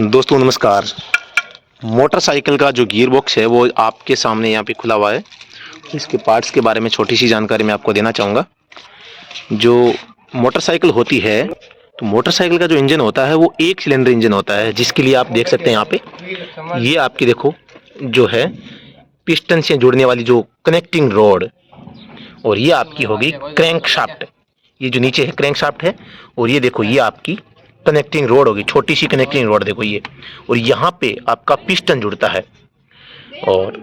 दोस्तों नमस्कार। मोटरसाइकिल का जो गियर बॉक्स है वो आपके सामने यहाँ पे खुला हुआ है। इसके पार्ट्स के बारे में छोटी सी जानकारी मैं आपको देना चाहूँगा। जो मोटरसाइकिल होती है तो मोटरसाइकिल का जो इंजन होता है वो एक सिलेंडर इंजन होता है, जिसके लिए आप देख सकते हैं यहाँ पे ये आपकी देखो जो है पिस्टन से जुड़ने वाली जो कनेक्टिंग रोड, और ये आपकी होगी क्रैंक शाफ्ट। ये जो नीचे है क्रैंक शाफ्ट है, और ये देखो ये आपकी कनेक्टिंग रोड होगी, छोटी सी कनेक्टिंग रोड देखो ये, और यहाँ पे आपका पिस्टन जुड़ता है। और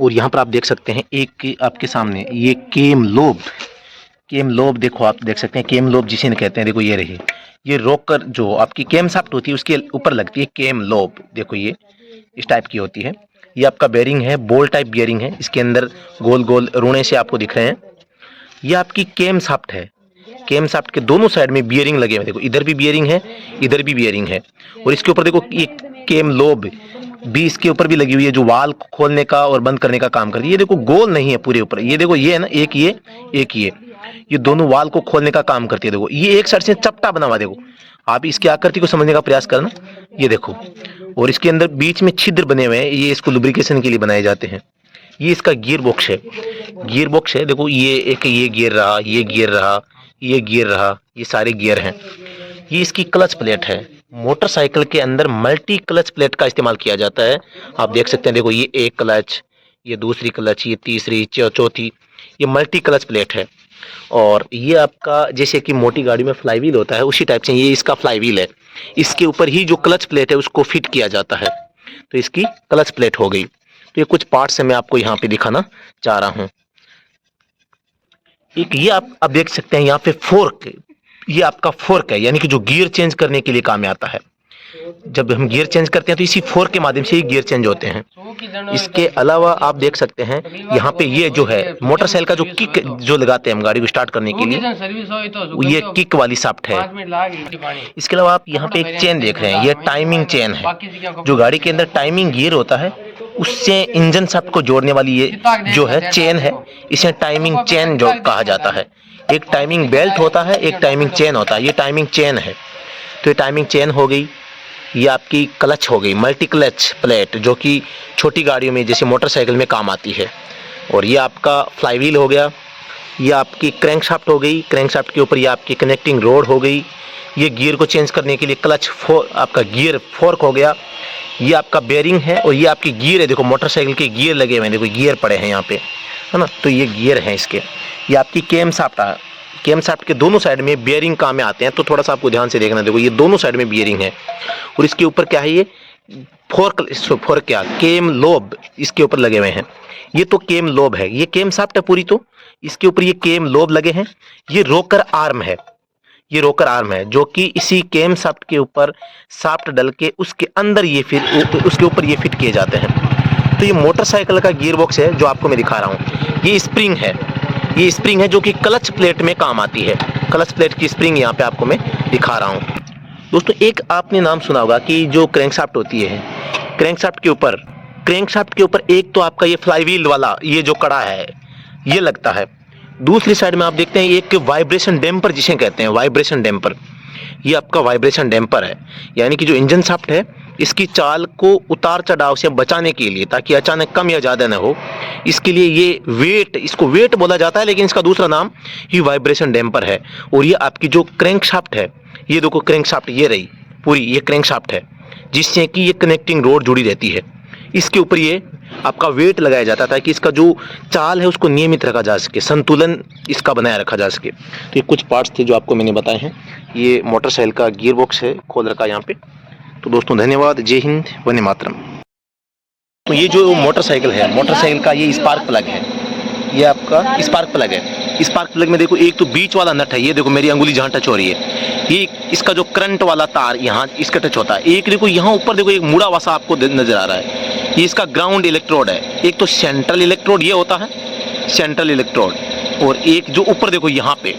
यहाँ पर आप देख सकते हैं एक आपके सामने ये केम लोब देखो, आप देख सकते हैं केम लोब जिसे कहते हैं। देखो ये रही, ये रोकर जो आपकी केम शाफ्ट होती है उसके ऊपर लगती है केम लोब। देखो ये इस टाइप की होती है। ये आपका बेयरिंग है, बॉल टाइप बेयरिंग है, इसके अंदर गोल गोल रूणे से आपको दिख रहे हैं। ये आपकी केम शाफ्ट है। केम शाफ्ट के दोनों साइड में बियरिंग लगे हुए, देखो इधर भी बियरिंग है, इधर भी बियरिंग है, और इसके ऊपर देखो ये केम लोब भी इसके ऊपर भी लगी हुई है, जो वाल खोलने का और बंद करने का काम करती है। ये देखो गोल नहीं है पूरे ऊपर, ये देखो ये है ना, एक ये दोनों वाल को खोलने का काम करती है। देखो ये एक साइड से चपटा बना हुआ, देखो आप इसकी आकृति को समझने का प्रयास करना, ये देखो, और इसके अंदर बीच में छिद्र बने हुए हैं, ये इसको लुब्रिकेशन के लिए बनाए जाते हैं। ये इसका गियर बॉक्स है, देखो ये एक ये गियर रहा, ये गियर रहा, ये गियर रहा, ये सारे गियर हैं। ये इसकी क्लच प्लेट है। मोटरसाइकिल के अंदर मल्टी क्लच प्लेट का इस्तेमाल किया जाता है। आप देख सकते हैं, देखो ये एक क्लच, ये दूसरी क्लच, ये तीसरी, चौथी, ये मल्टी क्लच प्लेट है। और ये आपका जैसे कि मोटी गाड़ी में फ्लाई व्हील होता है उसी टाइप से ये इसका फ्लाई व्हील है। इसके ऊपर ही जो क्लच प्लेट है उसको फिट किया जाता है, तो इसकी क्लच प्लेट हो गई। तो ये कुछ पार्ट्स मैं आपको यहाँ पे दिखाना चाह रहा हूँ। एक ये आप अब देख सकते हैं यहाँ पे फोर्क, ये आपका फोर्क है, यानी कि जो गियर चेंज करने के लिए काम में आता है। जब हम गियर चेंज करते हैं तो इसी फोर्क के माध्यम से ही गियर चेंज होते हैं। इसके अलावा आप देख सकते हैं यहाँ पे ये जो है मोटरसाइकिल का जो किक जो लगाते हैं हम गाड़ी को स्टार्ट करने के लिए, ये किक वाली शाफ्ट है। इसके अलावा आप यहाँ पे एक चेन देख रहे हैं, ये टाइमिंग चेन है। जो गाड़ी के अंदर टाइमिंग गियर होता है उससे इंजन शाफ्ट को जोड़ने वाली ये जो है चेन है, इसे टाइमिंग चेन जो कहा जाता है। एक टाइमिंग बेल्ट होता है, एक टाइमिंग चेन होता है, ये टाइमिंग चेन है। तो ये टाइमिंग चेन हो गई। ये आपकी क्लच हो गई, मल्टी क्लच प्लेट, जो कि छोटी गाड़ियों में जैसे मोटरसाइकिल में काम आती है। और ये आपका फ्लाई व्हील हो गया। ये आपकी क्रैंक शाफ्ट हो गई, क्रैंक शाफ्ट के ऊपर ये आपकी कनेक्टिंग रोड हो गई। ये गियर को चेंज करने के लिए क्लच आपका गियर फोर्क हो गया। ये आपका बेयरिंग है, और ये आपकी गियर है, देखो मोटरसाइकिल के गियर लगे हुए हैं, देखो गियर पड़े हैं यहाँ पे, है ना। तो ये गियर हैं इसके। ये आपकी केम शाफ्ट है, केम शाफ्ट के दोनों साइड में बियरिंग काम में आते हैं, तो थोड़ा सा आपको ध्यान से देखना। देखो ये दोनों साइड में बियरिंग है, और इसके ऊपर क्या है, ये फोर्क क्या केम लोब इसके ऊपर लगे हुए हैं। ये तो केम लोब है, ये केम शाफ्ट है पूरी, तो इसके ऊपर ये केम लोब लगे हैं। ये रोकर आर्म है, ये रोकर आर्म है, जो कि इसी केम शाफ्ट के ऊपर शाफ्ट डल के उसके अंदर ये फिर उसके ऊपर ये फिट किए जाते हैं। तो ये मोटरसाइकिल का गियर बॉक्स है जो आपको मैं दिखा रहा हूँ। ये स्प्रिंग है, ये स्प्रिंग है जो कि क्लच प्लेट में काम आती है। क्लच प्लेट की स्प्रिंग यहाँ पे आपको मैं दिखा रहा हूँ। दोस्तों एक आपने नाम सुना होगा कि जो क्रैंकशाफ्ट होती है, क्रैंकशाफ्ट के ऊपर एक तो आपका ये फ्लाई व्हील वाला ये जो कड़ा है ये लगता है। दूसरी साइड में आप देखते हैं एक वाइब्रेशन डैम्पर जिसे कहते हैं, वाइब्रेशन डैम्पर। ये आपका वाइब्रेशन डैम्पर है, यानी कि जो इंजन शाफ्ट है इसकी चाल को उतार चढ़ाव से बचाने के लिए, ताकि अचानक कम या ज़्यादा न हो, इसके लिए ये वेट, इसको वेट बोला जाता है, लेकिन इसका दूसरा नाम ही वाइब्रेशन डैम्पर है। और ये आपकी जो क्रैंक शाफ्ट है, ये देखो क्रैंक शाफ्ट ये रही पूरी, ये क्रैंक शाफ्ट है जिससे कि ये कनेक्टिंग रोड जुड़ी रहती है। इसके ऊपर ये आपका वेट लगाया जाता है ताकि इसका जो चाल है उसको नियमित रखा जा सके, संतुलन इसका बनाया रखा जा सके। तो ये कुछ पार्ट्स थे जो आपको मैंने बताए हैं। ये मोटरसाइकिल का गियर बॉक्स है, खोल रखा है यहाँ पे। तो दोस्तों धन्यवाद, जय हिंद, वंदे मातरम। तो ये जो मोटरसाइकिल है, मोटरसाइकिल का ये स्पार्क प्लग है, ये आपका स्पार्क प्लग है। स्पार्क प्लग में देखो एक तो बीच वाला नट है, ये देखो मेरी अंगुली जहाँ टच हो रही है, ये इसका जो करंट वाला तार यहाँ इसका टच होता है। एक देखो यहाँ ऊपर देखो एक मुड़ा वसा आपको नजर आ रहा है, ये इसका ग्राउंड इलेक्ट्रोड है। एक तो सेंट्रल इलेक्ट्रोड ये होता है, सेंट्रल इलेक्ट्रोड, और एक जो ऊपर देखो यहाँ पे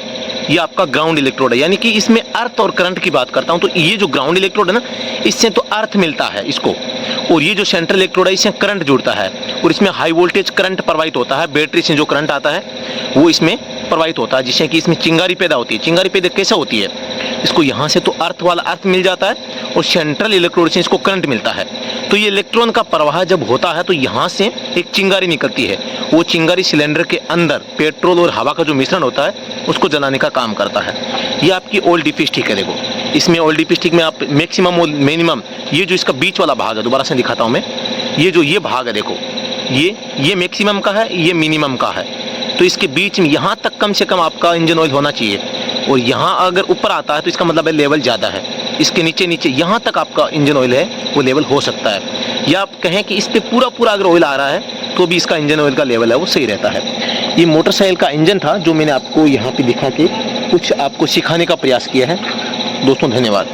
ये आपका ग्राउंड इलेक्ट्रोड है। यानी कि इसमें अर्थ और करंट की बात करता हूँ, तो ये जो ग्राउंड इलेक्ट्रोड है ना, इससे तो अर्थ मिलता है इसको, और ये जो सेंट्रल इलेक्ट्रोड है इससे करंट जुड़ता है, और इसमें हाई वोल्टेज करंट प्रवाहित होता है। बैटरी से जो करंट आता है वो इसमें प्रवाहित होता है, जिससे कि इसमें चिंगारी पैदा होती है। चिंगारी पैदा कैसे होती है, इसको यहाँ से तो अर्थ वाला अर्थ मिल जाता है और सेंट्रल इलेक्ट्रोड से इसको करंट मिलता है। तो ये इलेक्ट्रॉन का प्रवाह जब होता है तो यहाँ से एक चिंगारी निकलती है। वो चिंगारी सिलेंडर के अंदर पेट्रोल और हवा का जो मिश्रण होता है उसको जलाने का काम करता है। ये आपकी ऑयल डिप स्टिक है। देखो इसमें ऑयल डिप स्टिक में आप मैक्सिमम और मिनिमम, ये जो इसका बीच वाला भाग है, दोबारा से दिखाता हूँ मैं, ये भाग है, देखो ये मैक्सिमम का है, ये मिनिमम का है। तो इसके बीच में यहाँ तक कम से कम आपका इंजन ऑयल होना चाहिए। और यहाँ अगर ऊपर आता है तो इसका मतलब है लेवल ज़्यादा है। इसके नीचे यहाँ तक आपका इंजन ऑयल है वो लेवल हो सकता है। या आप कहें कि इस पर पूरा अगर ऑयल आ रहा है तो भी इसका इंजन ऑयल का लेवल है वो सही रहता है। ये मोटरसाइकिल का इंजन था जो मैंने आपको यहाँ पे दिखा के कुछ आपको सिखाने का प्रयास किया है। दोस्तों धन्यवाद।